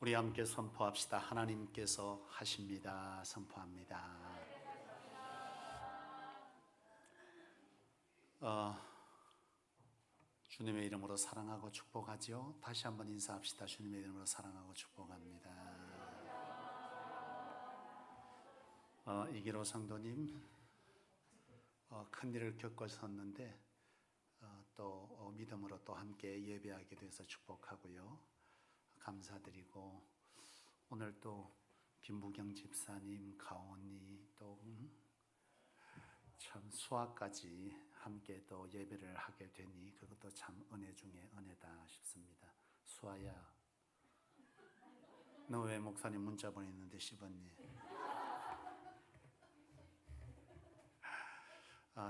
우리 함께 선포합시다. 하나님께서 하십니다. 선포합니다. 주님의 이름으로 사랑하고 축복하지요. 다시 한번 인사합시다. 주님의 이름으로 사랑하고 축복합니다. 이기로 성도님, 큰일을 겪으셨는데 또 믿음으로 또 함께 예배하게 돼서 축복하고요. 감사드리고, 오늘 또 김부경 집사님, 가온이 또 참 수학까지 함께 또 예배를 하게 되니 그것도 참 은혜 중에 은혜다 싶습니다. 수아야, 너 왜 목사님 문자 보냈는데 씹었니?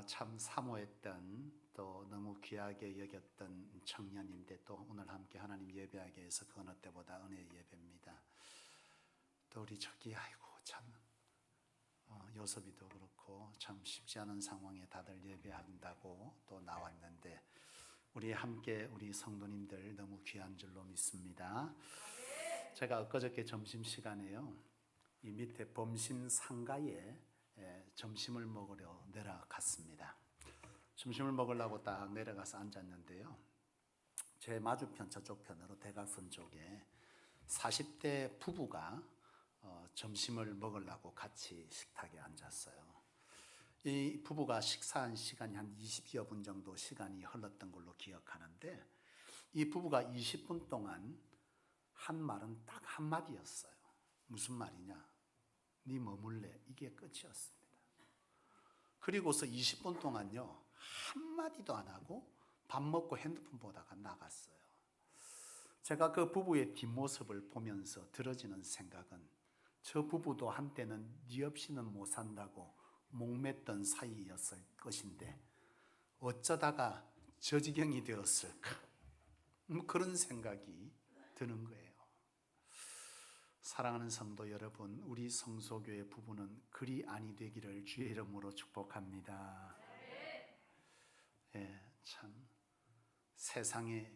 참 사모했던, 또 너무 귀하게 여겼던 청년인데 또 오늘 함께 하나님 예배하게 해서 그 어느 때보다 은혜의 예배입니다. 또 우리 저기 아이고 참 요섭이도 그렇고 참 쉽지 않은 상황에 다들 예배한다고 또 나왔는데 우리 함께 우리 성도님들 너무 귀한 줄로 믿습니다. 제가 엊그저께 점심시간에요, 이 밑에 범신 상가에 점심을 먹으러 내려갔습니다. 점심을 먹으려고 딱 내려가서 앉았는데요, 제 맞은편 저쪽 편으로 대각선 쪽에 40대 부부가 점심을 먹으려고 같이 식탁에 앉았어요. 이 부부가 식사한 시간이 한 20여 분 정도 시간이 흘렀던 걸로 기억하는데, 이 부부가 20분 동안 한 말은 딱 한마디였어요. 무슨 말이냐? 네 머물래. 이게 끝이었습니다. 그리고서 20분 동안요, 한마디도 안 하고 밥 먹고 핸드폰 보다가 나갔어요. 제가 그 부부의 뒷모습을 보면서 들어지는 생각은, 저 부부도 한때는 네 없이는 못 산다고 목맸던 사이였을 것인데 어쩌다가 저 지경이 되었을까? 그런 생각이 드는 거예요. 사랑하는 성도 여러분, 우리 성소교회 부부는 그리 아니 되기를 주의 이름으로 축복합니다. 참 세상에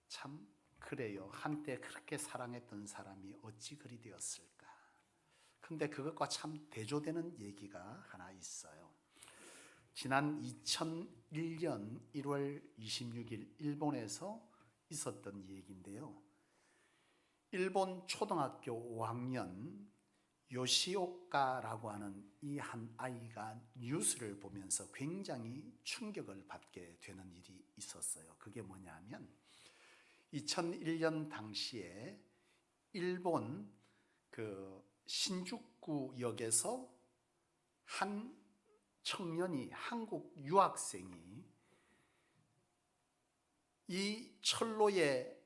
참 그래요. 한때 그렇게 사랑했던 사람이 어찌 그리 되었을까? 근데 그것과 참 대조되는 얘기가 하나 있어요. 지난 2001년 1월 26일 일본에서 있었던 얘기인데요, 일본 초등학교 5학년 요시오카라고 하는 이 한 아이가 뉴스를 보면서 굉장히 충격을 받게 되는 일이 있었어요. 그게 뭐냐면 2001년 당시에 일본 그 신주쿠역에서 한 청년이, 한국 유학생이 이 철로에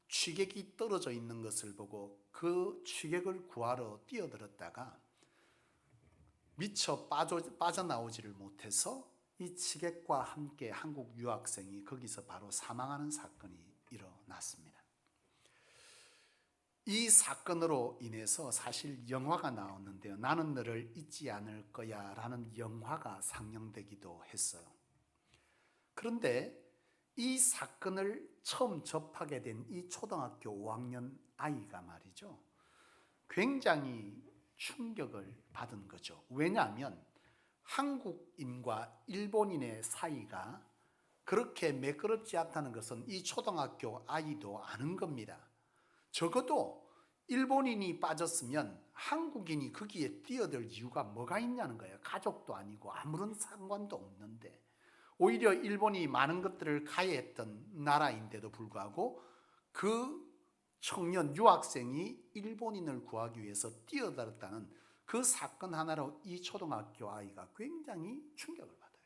취객이 떨어져 있는 것을 보고 그 취객을 구하러 뛰어들었다가 미처 빠져나오지를 못해서 이 취객과 함께 한국 유학생이 거기서 바로 사망하는 사건이 일어났습니다. 이 사건으로 인해서 사실 영화가 나왔는데요, 나는 너를 잊지 않을 거야 라는 영화가 상영되기도 했어요. 그런데 이 사건을 처음 접하게 된 이 초등학교 5학년 아이가 말이죠, 굉장히 충격을 받은 거죠. 왜냐하면 한국인과 일본인의 사이가 그렇게 매끄럽지 않다는 것은 이 초등학교 아이도 아는 겁니다. 적어도 일본인이 빠졌으면 한국인이 거기에 뛰어들 이유가 뭐가 있냐는 거예요. 가족도 아니고 아무런 상관도 없는데, 오히려 일본이 많은 것들을 가해했던 나라인데도 불구하고 그 청년 유학생이 일본인을 구하기 위해서 뛰어들었다는 그 사건 하나로 이 초등학교 아이가 굉장히 충격을 받아요.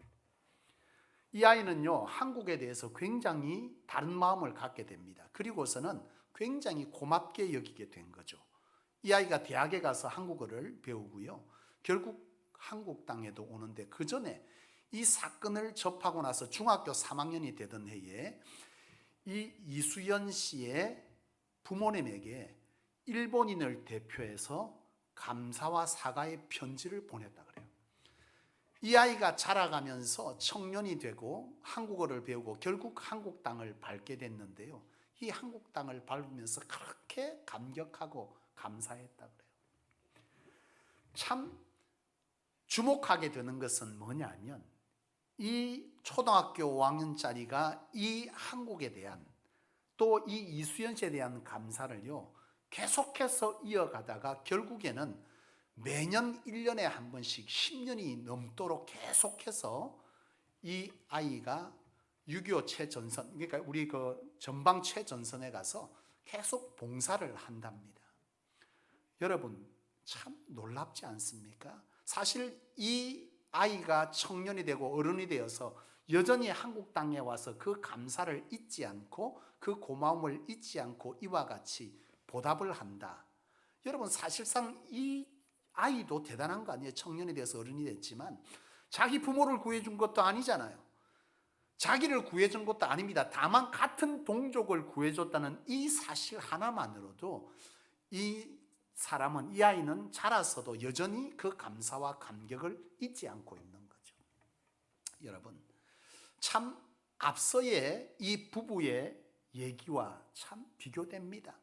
이 아이는요, 한국에 대해서 굉장히 다른 마음을 갖게 됩니다. 그리고서는 굉장히 고맙게 여기게 된 거죠. 이 아이가 대학에 가서 한국어를 배우고요, 결국 한국 땅에도 오는데, 그 전에 이 사건을 접하고 나서 중학교 3학년이 되던 해에 이 이수연 씨의 부모님에게 일본인을 대표해서 감사와 사과의 편지를 보냈다 그래요. 이 아이가 자라가면서 청년이 되고 한국어를 배우고 결국 한국 땅을 밟게 됐는데요, 이 한국 땅을 밟으면서 그렇게 감격하고 감사했다 그래요. 참 주목하게 되는 것은 뭐냐면 이 초등학교 5학년짜리가 이 한국에 대한 또 이 이수연 씨에 대한 감사를요 계속해서 이어가다가 결국에는 매년 1년에 한 번씩 10년이 넘도록 계속해서 이 아이가 6.25 최전선, 그러니까 우리 그 전방 최전선에 가서 계속 봉사를 한답니다. 여러분 참 놀랍지 않습니까? 사실 이 아이가 청년이 되고 어른이 되어서 여전히 한국 땅에 와서 그 감사를 잊지 않고 그 고마움을 잊지 않고 이와 같이 보답을 한다. 여러분 사실상 이 아이도 대단한 거 아니에요? 청년이 되어서 어른이 됐지만 자기 부모를 구해준 것도 아니잖아요. 자기를 구해준 것도 아닙니다. 다만 같은 동족을 구해줬다는 이 사실 하나만으로도 이 사람은, 이 아이는 자라서도 여전히 그 감사와 감격을 잊지 않고 있는 거죠. 여러분 참 앞서의 이 부부의 얘기와 참 비교됩니다.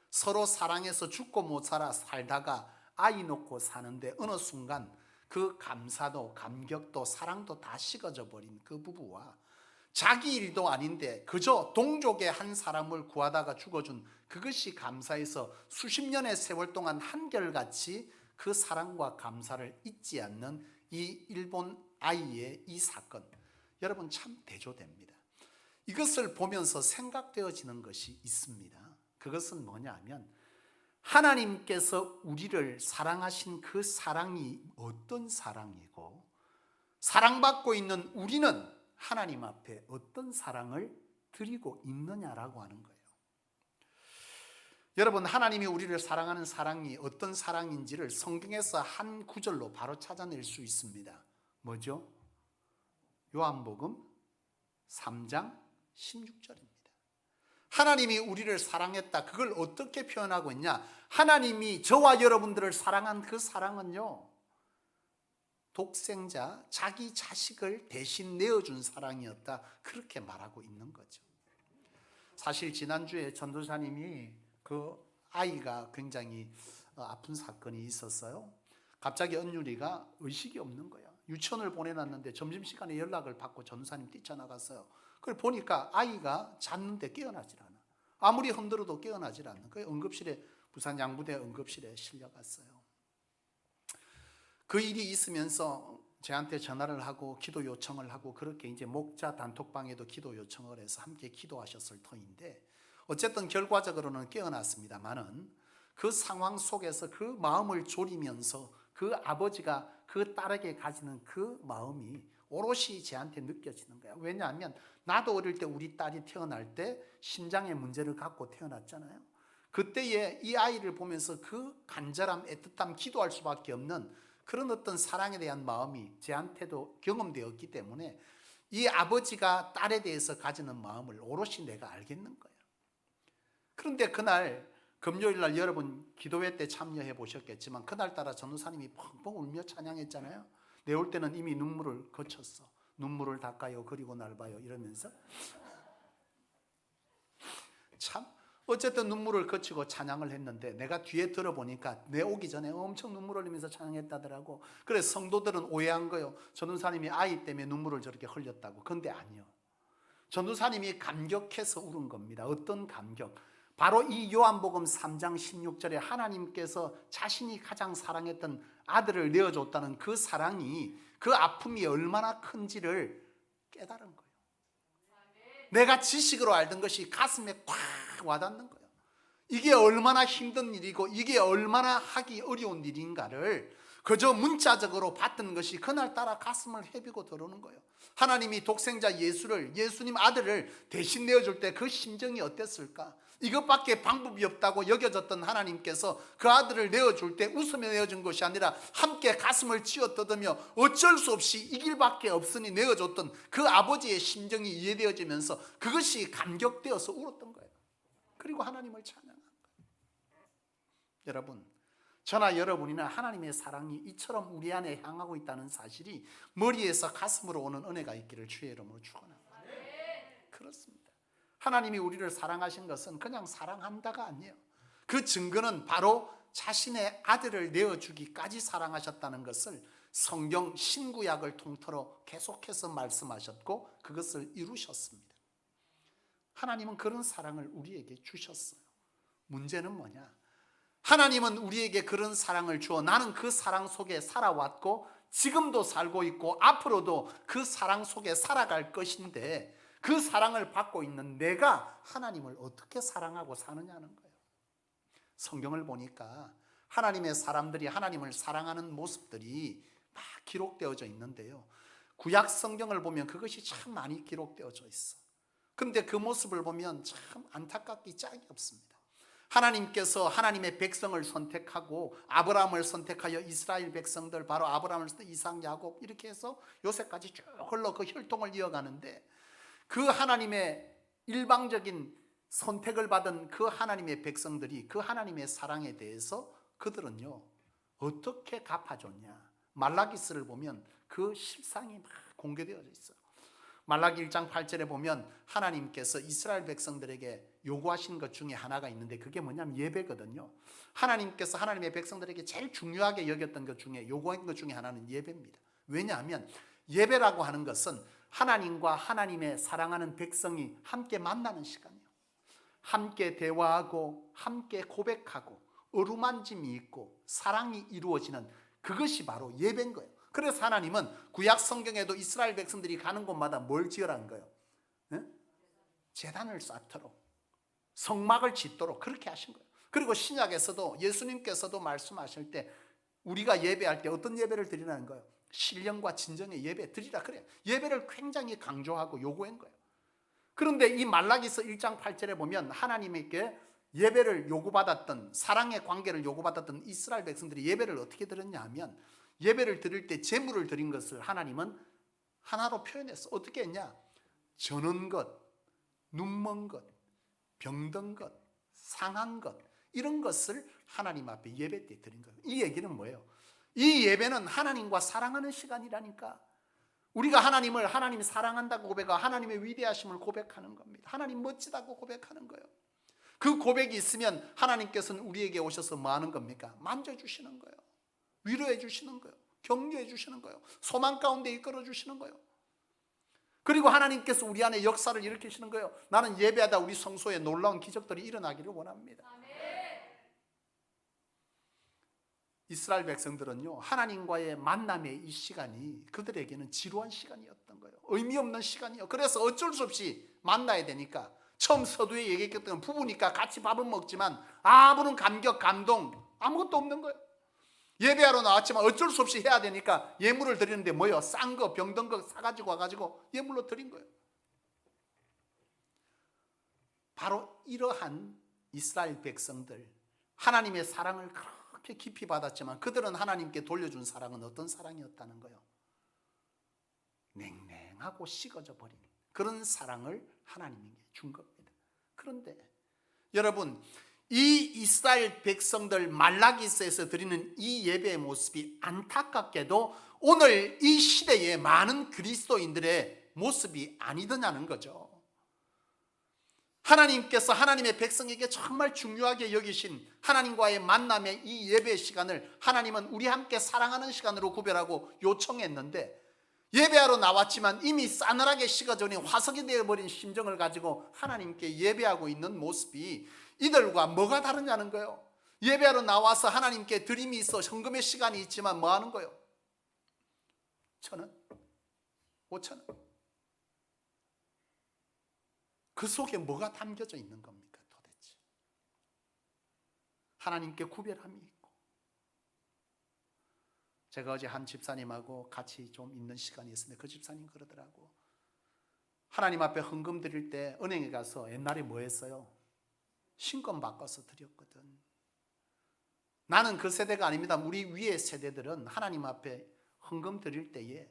서로 사랑해서 죽고 못 살다가 아이 놓고 사는데 어느 순간 그 감사도 감격도 사랑도 다 식어져 버린 그 부부와 자기 일도 아닌데 그저 동족의 한 사람을 구하다가 죽어준 그것이 감사해서 수십 년의 세월 동안 한결같이 그 사랑과 감사를 잊지 않는 이 일본 아이의 이 사건, 여러분 참 대조됩니다. 이것을 보면서 생각되어지는 것이 있습니다. 그것은 뭐냐 하면 하나님께서 우리를 사랑하신 그 사랑이 어떤 사랑이고 사랑받고 있는 우리는 하나님 앞에 어떤 사랑을 드리고 있느냐라고 하는 거예요. 여러분 하나님이 우리를 사랑하는 사랑이 어떤 사랑인지를 성경에서 한 구절로 바로 찾아낼 수 있습니다. 뭐죠? 요한복음 3장 16절입니다. 하나님이 우리를 사랑했다. 그걸 어떻게 표현하고 있냐? 하나님이 저와 여러분들을 사랑한 그 사랑은요 독생자 자기 자식을 대신 내어준 사랑이었다. 그렇게 말하고 있는 거죠. 사실 지난주에 전도사님이 그 아이가 굉장히 아픈 사건이 있었어요. 갑자기 은율이가 의식이 없는 거야. 유치원을 보내놨는데 점심시간에 연락을 받고 전도사님 뛰쳐나갔어요. 그걸 보니까 아이가 잤는데 깨어나질 않아. 아무리 흔들어도 깨어나질 않는 거예요. 응급실에, 부산 양부대 응급실에 실려갔어요. 그 일이 있으면서 저한테 전화를 하고 기도 요청을 하고 그렇게 이제 목자 단톡방에도 기도 요청을 해서 함께 기도하셨을 터인데 어쨌든 결과적으로는 깨어났습니다만은 그 상황 속에서 그 마음을 졸이면서 그 아버지가 그 딸에게 가지는 그 마음이 오롯이 저한테 느껴지는 거야. 왜냐하면 나도 어릴 때 우리 딸이 태어날 때 심장의 문제를 갖고 태어났잖아요. 그때에 이 아이를 보면서 그 간절함, 애틋함, 기도할 수밖에 없는 그런 어떤 사랑에 대한 마음이 저한테도 경험되었기 때문에 이 아버지가 딸에 대해서 가지는 마음을 오롯이 내가 알겠는 거예요. 그런데 그날 금요일 날 여러분 기도회 때 참여해 보셨겠지만 그날따라 전도사님이 펑펑 울며 찬양했잖아요. 내 올 때는 이미 눈물을 거쳤어. 눈물을 닦아요. 그리고 날 봐요. 이러면서 참 어쨌든 눈물을 거치고 찬양을 했는데 내가 뒤에 들어보니까 내 오기 전에 엄청 눈물 흘리면서 찬양했다더라고. 그래서 성도들은 오해한 거예요. 전도사님이 아이 때문에 눈물을 저렇게 흘렸다고. 근데 아니요. 전도사님이 감격해서 울은 겁니다. 어떤 감격? 바로 이 요한복음 3장 16절에 하나님께서 자신이 가장 사랑했던 아들을 내어줬다는 그 사랑이 그 아픔이 얼마나 큰지를 깨달은 거예요. 내가 지식으로 알던 것이 가슴에 꽉 와닿는 거예요. 이게 얼마나 힘든 일이고 이게 얼마나 하기 어려운 일인가를 그저 문자적으로 봤던 것이 그날따라 가슴을 헤비고 들어오는 거예요. 하나님이 독생자 예수님 아들을 대신 내어줄 때 그 심정이 어땠을까? 이것밖에 방법이 없다고 여겨졌던 하나님께서 그 아들을 내어줄 때 웃으며 내어준 것이 아니라 함께 가슴을 치어 뜯으며 어쩔 수 없이 이 길밖에 없으니 내어줬던 그 아버지의 심정이 이해되어지면서 그것이 감격되어서 울었던 거예요. 그리고 하나님을 찬양한 거예요. 여러분, 저나 여러분이나 하나님의 사랑이 이처럼 우리 안에 향하고 있다는 사실이 머리에서 가슴으로 오는 은혜가 있기를 주의 이름으로 축원합니다. 그렇습니다. 하나님이 우리를 사랑하신 것은 그냥 사랑한다가 아니에요. 그 증거는 바로 자신의 아들을 내어주기까지 사랑하셨다는 것을 성경 신구약을 통틀어 계속해서 말씀하셨고 그것을 이루셨습니다. 하나님은 그런 사랑을 우리에게 주셨어요. 문제는 뭐냐? 하나님은 우리에게 그런 사랑을 주어 나는 그 사랑 속에 살아왔고 지금도 살고 있고 앞으로도 그 사랑 속에 살아갈 것인데 그 사랑을 받고 있는 내가 하나님을 어떻게 사랑하고 사느냐는 거예요. 성경을 보니까 하나님의 사람들이 하나님을 사랑하는 모습들이 막 기록되어져 있는데요. 구약 성경을 보면 그것이 참 많이 기록되어져 있어. 근데 그 모습을 보면 참 안타깝기 짝이 없습니다. 하나님께서 하나님의 백성을 선택하고 아브라함을 선택하여 이스라엘 백성들 바로 아브라함을 이삭 야곱 이렇게 해서 요새까지 쭉 흘러 그 혈통을 이어가는데 그 하나님의 일방적인 선택을 받은 그 하나님의 백성들이 그 하나님의 사랑에 대해서 그들은요 어떻게 갚아줬냐? 말라기스를 보면 그 실상이 막 공개되어져 있어요. 말라기 1장 8절에 보면 하나님께서 이스라엘 백성들에게 요구하신 것 중에 하나가 있는데 그게 뭐냐면 예배거든요. 하나님께서 하나님의 백성들에게 제일 중요하게 여겼던 것 중에 요구한 것 중에 하나는 예배입니다. 왜냐하면 예배라고 하는 것은 하나님과 하나님의 사랑하는 백성이 함께 만나는 시간이에요. 함께 대화하고 함께 고백하고 어루만짐이 있고 사랑이 이루어지는 그것이 바로 예배인 거예요. 그래서 하나님은 구약 성경에도 이스라엘 백성들이 가는 곳마다 뭘 지으라는 거예요? 제단을 쌓도록 성막을 짓도록 그렇게 하신 거예요. 그리고 신약에서도 예수님께서도 말씀하실 때 우리가 예배할 때 어떤 예배를 드리라는 거예요? 신령과 진정의 예배 드리라 그래요. 예배를 굉장히 강조하고 요구한 거예요. 그런데 이 말라기서 1장 8절에 보면 하나님에게 예배를 요구받았던 사랑의 관계를 요구받았던 이스라엘 백성들이 예배를 어떻게 드렸냐 하면 예배를 드릴 때 제물을 드린 것을 하나님은 하나로 표현했어. 어떻게 했냐? 저는 것, 눈먼 것, 병든 것, 상한 것 이런 것을 하나님 앞에 예배 때 드린 거예요. 이 얘기는 뭐예요? 이 예배는 하나님과 사랑하는 시간이라니까. 우리가 하나님을 하나님이 사랑한다고 고백하고 하나님의 위대하심을 고백하는 겁니다. 하나님 멋지다고 고백하는 거예요. 그 고백이 있으면 하나님께서는 우리에게 오셔서 뭐 하는 겁니까? 만져주시는 거예요. 위로해 주시는 거예요. 격려해 주시는 거예요. 소망 가운데 이끌어 주시는 거예요. 그리고 하나님께서 우리 안에 역사를 일으키시는 거예요. 나는 예배하다 우리 성소에 놀라운 기적들이 일어나기를 원합니다. 이스라엘 백성들은요 하나님과의 만남의 이 시간이 그들에게는 지루한 시간이었던 거예요. 의미 없는 시간이요. 그래서 어쩔 수 없이 만나야 되니까 처음 서두에 얘기했던 부부니까 같이 밥은 먹지만 아무런 감격 감동 아무것도 없는 거예요. 예배하러 나왔지만 어쩔 수 없이 해야 되니까 예물을 드리는데 뭐요? 싼 거 병든 거 사가지고 와가지고 예물로 드린 거예요. 바로 이러한 이스라엘 백성들 하나님의 사랑을 그렇게 깊이 받았지만 그들은 하나님께 돌려준 사랑은 어떤 사랑이었다는 거예요? 냉랭하고 식어져 버린 그런 사랑을 하나님에게 준 겁니다. 그런데 여러분 이 이스라엘 백성들 말라기스에서 드리는 이 예배의 모습이 안타깝게도 오늘 이 시대의 많은 그리스도인들의 모습이 아니더냐는 거죠. 하나님께서 하나님의 백성에게 정말 중요하게 여기신 하나님과의 만남의 이 예배의 시간을 하나님은 우리 함께 사랑하는 시간으로 구별하고 요청했는데 예배하러 나왔지만 이미 싸늘하게 식어져니 화석이 되어버린 심정을 가지고 하나님께 예배하고 있는 모습이 이들과 뭐가 다르냐는 거예요. 예배하러 나와서 하나님께 드림이 있어 헌금의 시간이 있지만 뭐 하는 거예요? 1,000원? 5,000원? 그 속에 뭐가 담겨져 있는 겁니까 도대체? 하나님께 구별함이 있고. 제가 어제 한 집사님하고 같이 좀 있는 시간이 있었는데 그 집사님 그러더라고. 하나님 앞에 헌금 드릴 때 은행에 가서 옛날에 뭐 했어요? 신권 바꿔서 드렸거든. 나는 그 세대가 아닙니다. 우리 위의 세대들은 하나님 앞에 헌금 드릴 때에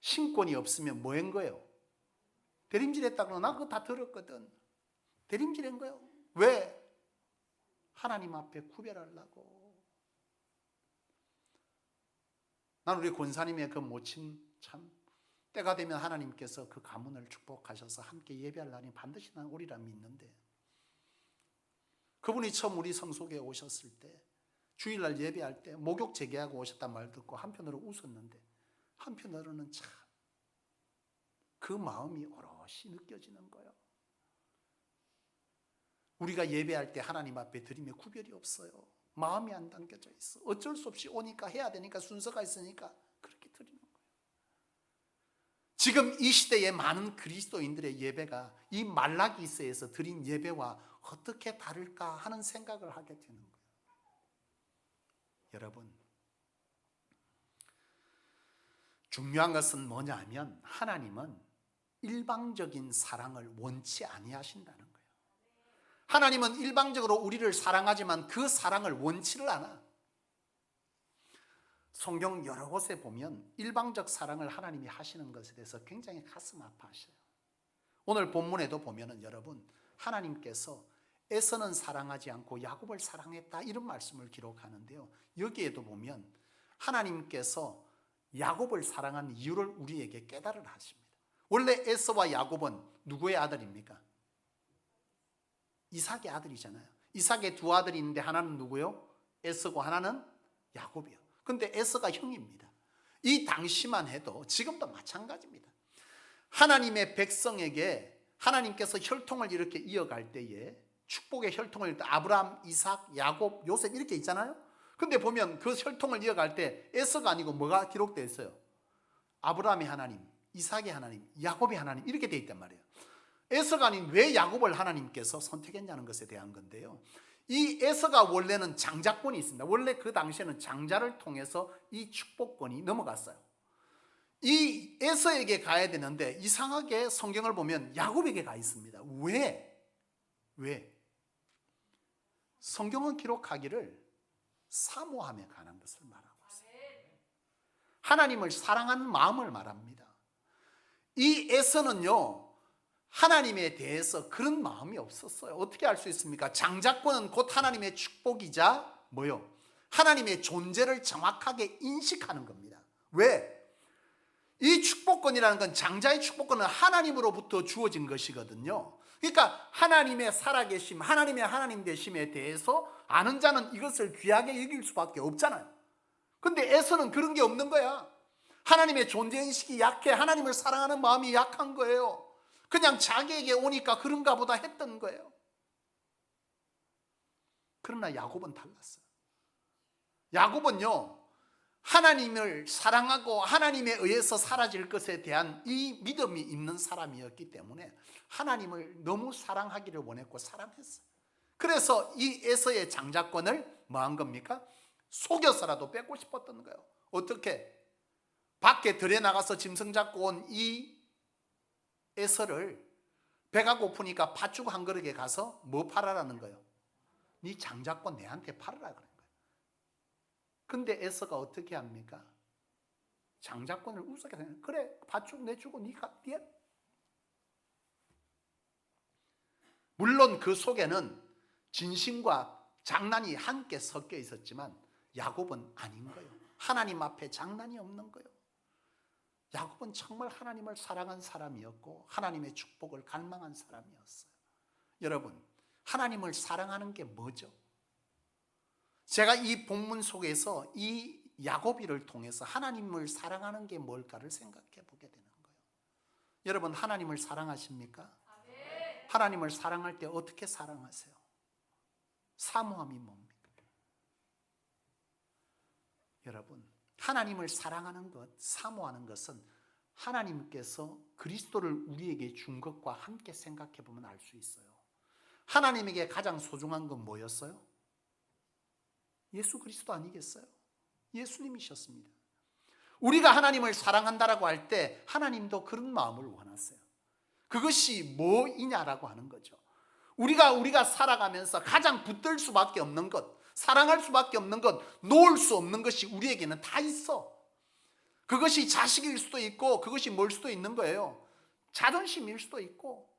신권이 없으면 뭐 한 거예요? 대림질했다고 나 그거 다 들었거든. 대림질한 거예요. 왜? 하나님 앞에 구별하려고. 난 우리 권사님의 그 모친 참 때가 되면 하나님께서 그 가문을 축복하셔서 함께 예배할 날이 반드시 오리라 믿는데, 그분이 처음 우리 성소에 오셨을 때 주일날 예배할 때 목욕 재개하고 오셨단 말 듣고 한편으로 웃었는데 한편으로는 참 그 마음이 오롯이 느껴지는 거예요. 우리가 예배할 때 하나님 앞에 드림에 구별이 없어요. 마음이 안 담겨져 있어. 어쩔 수 없이 오니까 해야 되니까 순서가 있으니까 그렇게 드리는 거예요. 지금 이 시대의 많은 그리스도인들의 예배가 이 말라기서에서 드린 예배와 어떻게 다를까 하는 생각을 하게 되는 거예요. 여러분, 중요한 것은 뭐냐면 하나님은 일방적인 사랑을 원치 아니하신다는 거예요. 하나님은 일방적으로 우리를 사랑하지만 그 사랑을 원치를 않아. 성경 여러 곳에 보면 일방적 사랑을 하나님이 하시는 것에 대해서 굉장히 가슴 아파하셔요. 오늘 본문에도 보면은 여러분, 하나님께서 에서는 사랑하지 않고 야곱을 사랑했다 이런 말씀을 기록하는데요. 여기에도 보면 하나님께서 야곱을 사랑한 이유를 우리에게 깨달으라 하십니다. 원래 에서와 야곱은 누구의 아들입니까? 이삭의 아들이잖아요. 이삭의 두 아들이 있는데 하나는 누구요? 에서고 하나는 야곱이요. 근데 에서가 형입니다. 이 당시만 해도 지금도 마찬가지입니다. 하나님의 백성에게 하나님께서 혈통을 이렇게 이어갈 때에 축복의 혈통을 아브라함, 이삭, 야곱, 요셉 이렇게 있잖아요. 근데 보면 그 혈통을 이어갈 때 에서가 아니고 뭐가 기록되어 있어요? 아브라함의 하나님, 이삭의 하나님, 야곱의 하나님 이렇게 되어 있단 말이에요. 에서가 아닌 왜 야곱을 하나님께서 선택했냐는 것에 대한 건데요. 이 에서가 원래는 장자권이 있습니다. 원래 그 당시에는 장자를 통해서 이 축복권이 넘어갔어요. 이 에서에게 가야 되는데 이상하게 성경을 보면 야곱에게 가 있습니다. 왜? 성경은 기록하기를 사모함에 관한 것을 말하고 있어요. 하나님을 사랑하는 마음을 말합니다. 이 에서는요, 하나님에 대해서 그런 마음이 없었어요. 어떻게 알 수 있습니까? 장자권은 곧 하나님의 축복이자 뭐요? 하나님의 존재를 정확하게 인식하는 겁니다. 왜? 이 축복권이라는 건 장자의 축복권은 하나님으로부터 주어진 것이거든요. 그러니까 하나님의 살아계심, 하나님의 하나님 되심에 대해서 아는 자는 이것을 귀하게 여길 수밖에 없잖아요. 근데 에서는 그런 게 없는 거야. 하나님의 존재인식이 약해. 하나님을 사랑하는 마음이 약한 거예요. 그냥 자기에게 오니까 그런가 보다 했던 거예요. 그러나 야곱은 달랐어요. 야곱은요, 하나님을 사랑하고 하나님에 의해서 사라질 것에 대한 이 믿음이 있는 사람이었기 때문에 하나님을 너무 사랑하기를 원했고 사랑했어요. 그래서 이 에서의 장자권을 뭐 한 겁니까? 속여서라도 뺏고 싶었던 거예요. 어떻게? 밖에 들에 나가서 짐승 잡고 온 이 에서를 배가 고프니까 팥죽 한 그릇에 가서 뭐 팔아라는 거예요? 네 장자권 내한테 팔아라 그런 거예요. 근데 에서가 어떻게 합니까? 장자권을 우습게 생각해요. 그래, 팥죽 내주고 네가 네. 물론 그 속에는 진심과 장난이 함께 섞여 있었지만 야곱은 아닌 거예요. 하나님 앞에 장난이 없는 거예요. 야곱은 정말 하나님을 사랑한 사람이었고 하나님의 축복을 갈망한 사람이었어요. 여러분, 하나님을 사랑하는 게 뭐죠? 제가 이 본문 속에서 이 야곱이를 통해서 하나님을 사랑하는 게 뭘까를 생각해 보게 되는 거예요. 여러분, 하나님을 사랑하십니까? 하나님을 사랑할 때 어떻게 사랑하세요? 사모함이 뭡니까? 여러분, 하나님을 사랑하는 것, 사모하는 것은 하나님께서 그리스도를 우리에게 준 것과 함께 생각해 보면 알 수 있어요. 하나님에게 가장 소중한 건 뭐였어요? 예수 그리스도 아니겠어요? 예수님이셨습니다. 우리가 하나님을 사랑한다라고 할 때 하나님도 그런 마음을 원하세요. 그것이 뭐이냐라고 하는 거죠. 우리가 살아가면서 가장 붙들 수밖에 없는 것, 사랑할 수밖에 없는 것, 놓을 수 없는 것이 우리에게는 다 있어. 그것이 자식일 수도 있고 그것이 뭘 수도 있는 거예요. 자존심일 수도 있고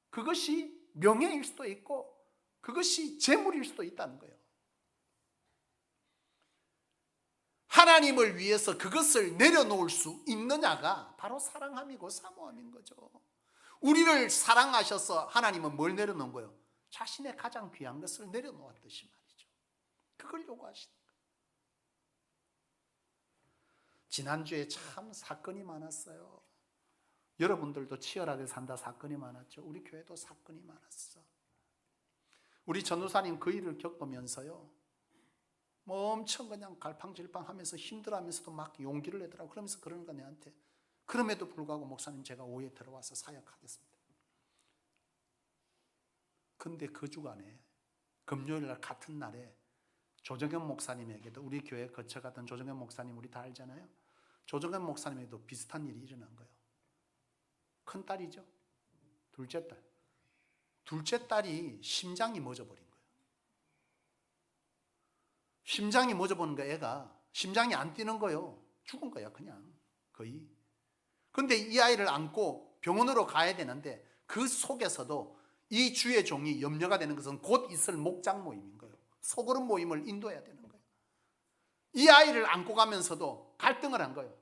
그것이 명예일 수도 있고 그것이 재물일 수도 있다는 거예요. 하나님을 위해서 그것을 내려놓을 수 있느냐가 바로 사랑함이고 사모함인 거죠. 우리를 사랑하셔서 하나님은 뭘 내려놓은 거예요? 자신의 가장 귀한 것을 내려놓았듯이 말이죠. 그걸 요구하시는 거예요. 지난주에 참 사건이 많았어요. 여러분들도 치열하게 산다 사건이 많았죠. 우리 교회도 사건이 많았어. 우리 전도사님 그 일을 겪으면서요, 뭐 엄청 그냥 갈팡질팡하면서 힘들어하면서도 막 용기를 내더라고. 그러면서 그러는 거 내한테. 그럼에도 불구하고 목사님 제가 오후에 들어와서 사역하겠습니다. 근데 그 주간에 금요일 날 같은 날에 조정현 목사님에게도, 우리 교회 거쳐갔던 조정현 목사님 우리 다 알잖아요. 조정현 목사님에게도 비슷한 일이 일어난 거예요. 큰딸이죠. 둘째 딸. 둘째 딸이 심장이 멎어버린 거예요. 심장이 멎어버린 거, 애가 심장이 안 뛰는 거예요. 죽은 거야 그냥 거의. 근데 이 아이를 안고 병원으로 가야 되는데 그 속에서도 이 주의 종이 염려가 되는 것은 곧 있을 목장 모임인 거예요. 소그룹 모임을 인도해야 되는 거예요. 이 아이를 안고 가면서도 갈등을 한 거예요.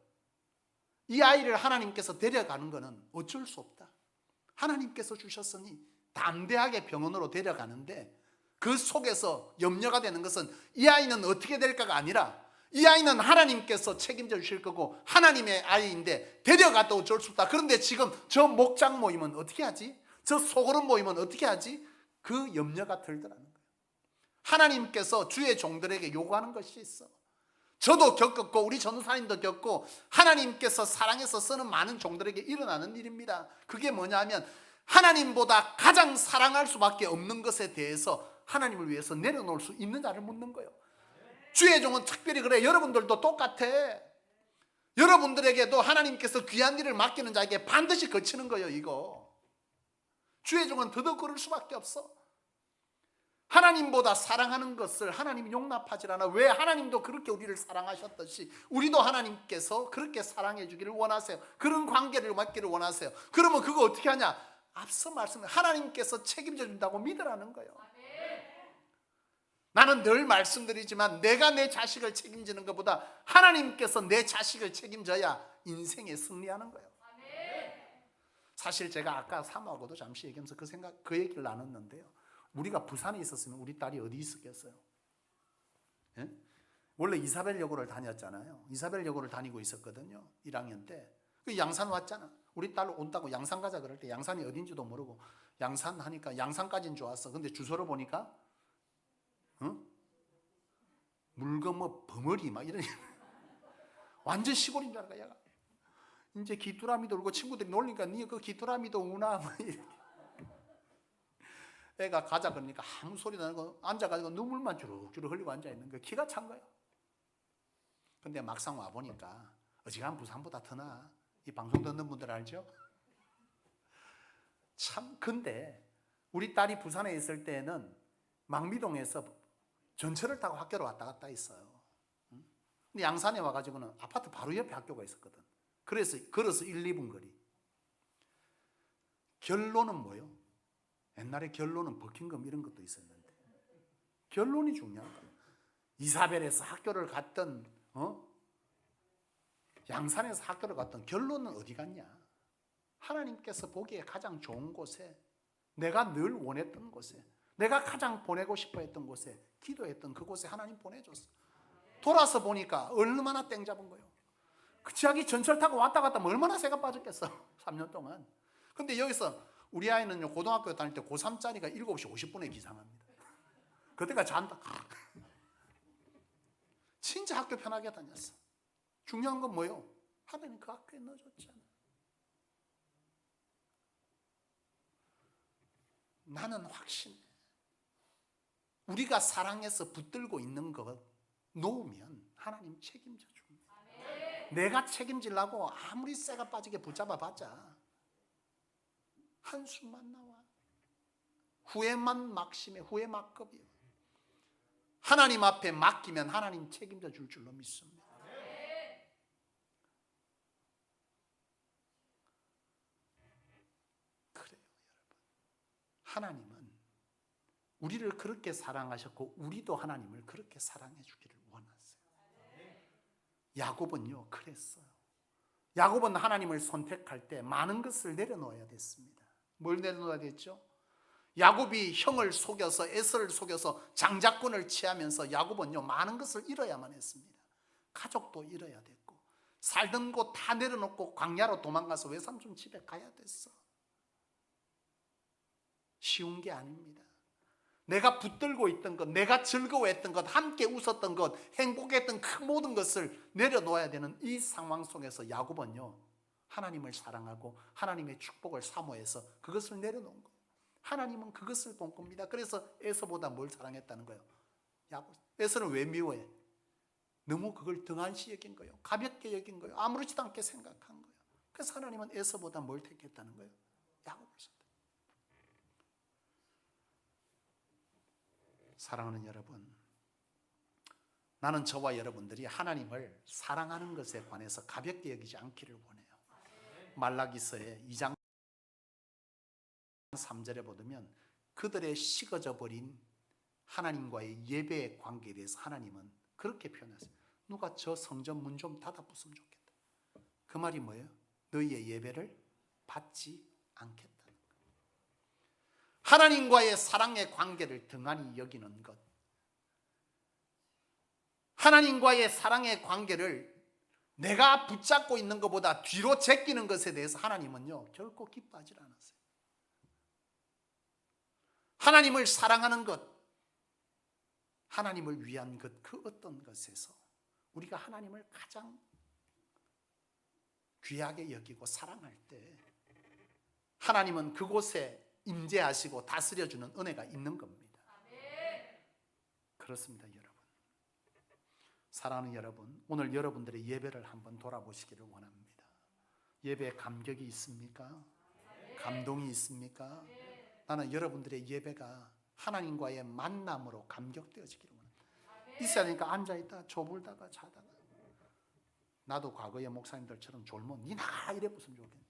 이 아이를 하나님께서 데려가는 것은 어쩔 수 없다. 하나님께서 주셨으니 담대하게 병원으로 데려가는데 그 속에서 염려가 되는 것은 이 아이는 어떻게 될까가 아니라 이 아이는 하나님께서 책임져 주실 거고 하나님의 아이인데 데려가도 어쩔 수 없다. 그런데 지금 저 목장 모임은 어떻게 하지? 저 소그룹 모임은 어떻게 하지? 그 염려가 들더라는 거예요. 하나님께서 주의 종들에게 요구하는 것이 있어. 저도 겪었고 우리 전도사님도 겪고 하나님께서 사랑해서 쓰는 많은 종들에게 일어나는 일입니다. 그게 뭐냐면 하나님보다 가장 사랑할 수밖에 없는 것에 대해서 하나님을 위해서 내려놓을 수 있느냐를 묻는 거예요. 주의 종은 특별히 그래. 여러분들도 똑같아. 여러분들에게도 하나님께서 귀한 일을 맡기는 자에게 반드시 거치는 거예요. 이거 주의 종은 더더욱 그럴 수밖에 없어. 하나님보다 사랑하는 것을 하나님이 용납하지 않아. 왜? 하나님도 그렇게 우리를 사랑하셨듯이 우리도 하나님께서 그렇게 사랑해 주기를 원하세요. 그런 관계를 맡기를 원하세요. 그러면 그거 어떻게 하냐? 앞서 말씀해 하나님께서 책임져 준다고 믿으라는 거예요. 나는 늘 말씀드리지만 내가 내 자식을 책임지는 것보다 하나님께서 내 자식을 책임져야 인생에 승리하는 거예요. 사실 제가 아까 사모하고도 잠시 얘기하면서 그 얘기를 나눴는데요. 우리가 부산에 있었으면 우리 딸이 어디 있었겠어요? 예? 원래 이사벨여고를 다녔잖아요. 이사벨여고를 다니고 있었거든요. 1학년 때. 그 양산 왔잖아. 우리 딸 온다고 양산 가자 그럴 때 양산이 어딘지도 모르고 양산 하니까 양산까지는 좋았어. 근데 주소를 보니까 물건 버머리 막 이런 완전 시골인 줄 알까 얘가. 이제 귀뚜라미 돌고 친구들이 놀리니까 니 그 귀뚜라미도 우나 막 이렇게. 애가 가자 그러니까 아무 소리도 안 나고 앉아가지고 눈물만 주룩주룩 흘리고 앉아있는 거야. 기가 찬 거야. 근데 막상 와보니까 어지간한 부산보다 더 나아. 이 방송 듣는 분들 알죠? 참. 근데 우리 딸이 부산에 있을 때는 망미동에서 전철을 타고 학교를 왔다 갔다 했어요. 근데 양산에 와가지고는 아파트 바로 옆에 학교가 있었거든. 그래서 걸어서 1, 2분 거리. 결론은 뭐예요? 옛날에 결론은 버킹엄 이런 것도 있었는데 결론이 중요한 거예요. 이사벨에서 학교를 갔던 양산에서 학교를 갔던 결론은 어디 갔냐? 하나님께서 보기에 가장 좋은 곳에, 내가 늘 원했던 곳에, 내가 가장 보내고 싶어 했던 곳에, 기도했던 그곳에 하나님 보내줬어. 돌아서 보니까 얼마나 땡 잡은 거예요. 그 지하기 전철 타고 왔다 갔다 하면 얼마나 새가 빠졌겠어. 3년 동안. 근데 여기서 우리 아이는요, 고등학교 다닐 때 고3짜리가 7시 50분에 기상합니다. 그때가 잔다. 진짜 학교 편하게 다녔어. 중요한 건 뭐예요? 하나님 그 학교에 넣어줬잖아. 나는 확신해. 우리가 사랑해서 붙들고 있는 것 놓으면 하나님 책임져 줍니다. 내가 책임지려고 아무리 쇠가 빠지게 붙잡아봤자 한숨만 나와. 후회만 막심해. 후회 막급이에요. 하나님 앞에 맡기면 하나님 책임져 줄 줄로 믿습니다. 그래요, 여러분. 하나님은 우리를 그렇게 사랑하셨고 우리도 하나님을 그렇게 사랑해 주기를 원하세요. 야곱은요 그랬어요. 야곱은 하나님을 선택할 때 많은 것을 내려놓아야 됐습니다. 뭘 내려놓아야 됐죠? 야곱이 형을 속여서 에서를 속여서 장자권을 취하면서 야곱은요 많은 것을 잃어야만 했습니다. 가족도 잃어야 됐고 살던 곳 다 내려놓고 광야로 도망가서 외삼촌 집에 가야 됐어. 쉬운 게 아닙니다. 내가 붙들고 있던 것, 내가 즐거워했던 것, 함께 웃었던 것, 행복했던 그 모든 것을 내려놓아야 되는 이 상황 속에서 야곱은요 하나님을 사랑하고 하나님의 축복을 사모해서 그것을 내려놓은 거예요. 하나님은 그것을 본 겁니다. 그래서 에서보다 뭘 사랑했다는 거예요? 야곱. 에서는 왜 미워해? 너무 그걸 등한시 여긴 거예요. 가볍게 여긴 거예요. 아무렇지도 않게 생각한 거예요. 그래서 하나님은 에서보다 뭘 택했다는 거예요? 야곱을 선택. 사랑하는 여러분, 나는 저와 여러분들이 하나님을 사랑하는 것에 관해서 가볍게 여기지 않기를 원해요. 말라기서의 2장 3절에 보면 그들의 식어져 버린 하나님과의 예배의 관계에 대해서 하나님은 그렇게 표현했어요. 누가 저 성전 문 좀 닫아부으면 좋겠다. 그 말이 뭐예요? 너희의 예배를 받지 않겠다는 거예요. 하나님과의 사랑의 관계를 등한히 여기는 것, 하나님과의 사랑의 관계를 내가 붙잡고 있는 것보다 뒤로 제끼는 것에 대해서 하나님은요 결코 기뻐하지 않았어요. 하나님을 사랑하는 것, 하나님을 위한 것, 그 어떤 것에서 우리가 하나님을 가장 귀하게 여기고 사랑할 때 하나님은 그곳에 임재하시고 다스려주는 은혜가 있는 겁니다. 그렇습니다, 여러분. 사랑하는 여러분, 오늘 여러분들의 예배를 한번 돌아보시기를 원합니다. 예배에 감격이 있습니까? 감동이 있습니까? 나는 여러분들의 예배가 하나님과의 만남으로 감격되어지기를 원합니다. 있어야 하니까 앉아있다 조불다가 자다가, 나도 과거의 목사님들처럼 졸면 니 나가 이래 부으면 좋겠네.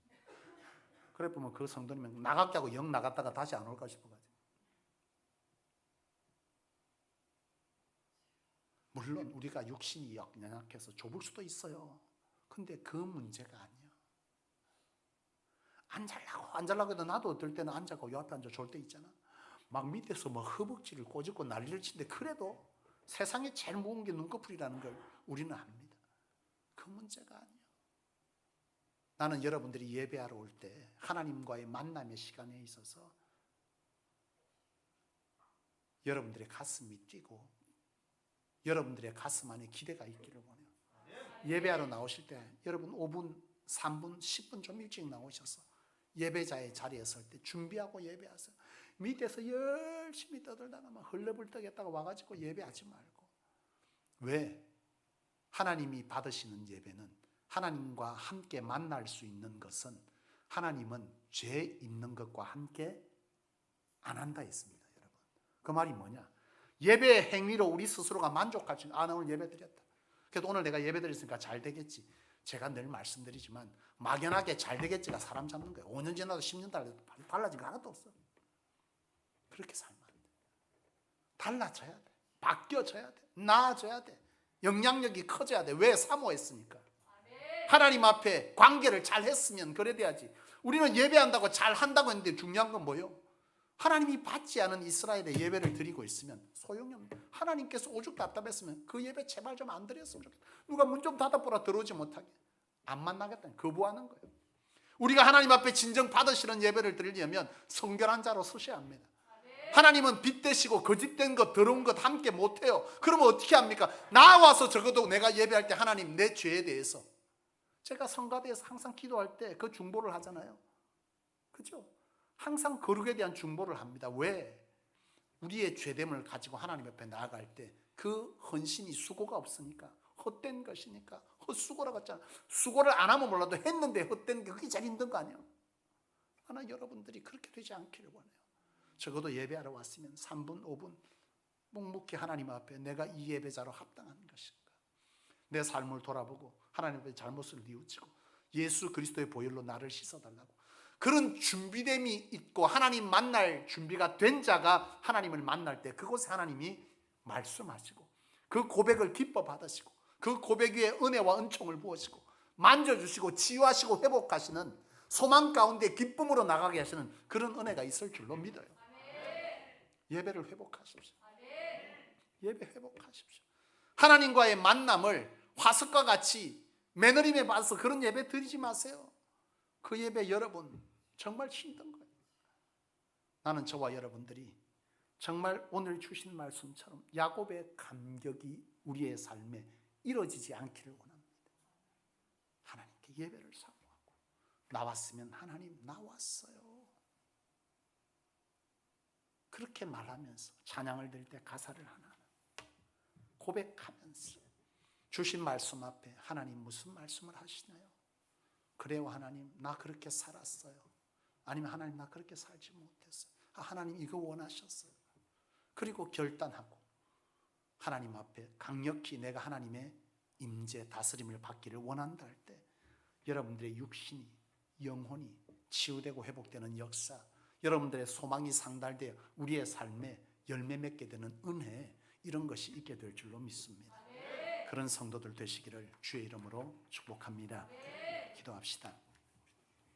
그래 보면 그 성도님은 나갈게 하고 영 나갔다가 다시 안 올까 싶어가지고. 물론 우리가 육신이 연약해서 좁을 수도 있어요. 근데 그 문제가 아니야. 앉으려고 해도 나도 어떨 때는 앉아고 요 앞에 앉아 졸 때 있잖아. 막 밑에서 막 허벅지를 꼬집고 난리를 치는데 그래도 세상에 제일 무거운 게 눈꺼풀이라는 걸 우리는 압니다. 그 문제가 아니야. 나는 여러분들이 예배하러 올 때 하나님과의 만남의 시간에 있어서 여러분들의 가슴이 뛰고 여러분들의 가슴 안에 기대가 있기를 원해요. 예배하러 나오실 때 여러분 5분, 3분, 10분 좀 일찍 나오셔서 예배자의 자리에 설 때 준비하고 예배하세요. 밑에서 열심히 떠들다가 막 헐레벌떡했다가 와가지고 예배하지 말고. 왜? 하나님이 받으시는 예배는, 하나님과 함께 만날 수 있는 것은 하나님은 죄 있는 것과 함께 안 한다 했습니다. 여러분, 그 말이 뭐냐? 예배의 행위로 우리 스스로가 만족할 수 있는, 나 오늘 예배 드렸다, 그래도 오늘 내가 예배 드렸으니까 잘 되겠지. 제가 늘 말씀드리지만 막연하게 잘 되겠지가 사람 잡는 거예요. 5년 지나도 10년 지나도 달라진 거 하나도 없어. 그렇게 살면 안 돼. 달라져야 돼. 바뀌어져야 돼. 나아져야 돼. 영향력이 커져야 돼. 왜? 사모했으니까. 하나님 앞에 관계를 잘 했으면 그래 돼야지. 우리는 예배한다고 잘 한다고 했는데 중요한 건 뭐예요? 하나님이 받지 않은 이스라엘의 예배를 드리고 있으면 소용이 없는 거예요. 하나님께서 오죽 답답했으면 그 예배 제발 좀 안 드렸으면 좋겠다. 누가 문 좀 닫아보라, 들어오지 못하게. 안 만나겠다는, 거부하는 거예요. 우리가 하나님 앞에 진정 받으시는 예배를 드리려면 성결한 자로 서셔야 합니다. 하나님은 빗대시고 거짓된 것, 더러운 것 함께 못해요. 그러면 어떻게 합니까? 나와서 적어도 내가 예배할 때 하나님 내 죄에 대해서, 제가 성가대에서 항상 기도할 때 그 중보를 하잖아요. 그죠? 항상 거룩에 대한 중보를 합니다. 왜? 우리의 죄됨을 가지고 하나님 옆에 나아갈 때 그 헌신이 수고가 없으니까, 헛된 것이니까. 헛수고라고 했잖아. 수고를 안 하면 몰라도 했는데 헛된 게 그게 제일 힘든 거 아니에요? 하나 여러분들이 그렇게 되지 않기를 원해요. 적어도 예배하러 왔으면 3분, 5분 묵묵히 하나님 앞에 내가 이 예배자로 합당한 것인가, 내 삶을 돌아보고 하나님 앞에 잘못을 뉘우치고 예수 그리스도의 보혈로 나를 씻어달라고, 그런 준비됨이 있고 하나님 만날 준비가 된 자가 하나님을 만날 때 그곳에 하나님이 말씀하시고 그 고백을 기뻐 받으시고 그 고백 위에 은혜와 은총을 부으시고 만져주시고 치유하시고 회복하시는 소망 가운데 기쁨으로 나가게 하시는 그런 은혜가 있을 줄로 믿어요. 예배를 회복하십시오. 예배 회복하십시오. 하나님과의 만남을 화석과 같이 매너림에 봐서 그런 예배 드리지 마세요. 그 예배 여러분 정말 힘든 거예요. 나는 저와 여러분들이 정말 오늘 주신 말씀처럼 야곱의 감격이 우리의 삶에 이루어지지 않기를 원합니다. 하나님께 예배를 사모하고 나왔으면 하나님 나왔어요. 그렇게 말하면서 찬양을 드릴 때 가사를 하나 고백하면서 주신 말씀 앞에 하나님 무슨 말씀을 하시나요? 그래요 하나님 나 그렇게 살았어요. 아니면 하나님 나 그렇게 살지 못했어요. 하나님 이거 원하셨어요. 그리고 결단하고 하나님 앞에 강력히 내가 하나님의 임재 다스림을 받기를 원한다 할 때 여러분들의 육신이 영혼이 치유되고 회복되는 역사, 여러분들의 소망이 상달되어 우리의 삶에 열매 맺게 되는 은혜, 이런 것이 있게 될 줄로 믿습니다. 그런 성도들 되시기를 주의 이름으로 축복합니다. 기도합시다.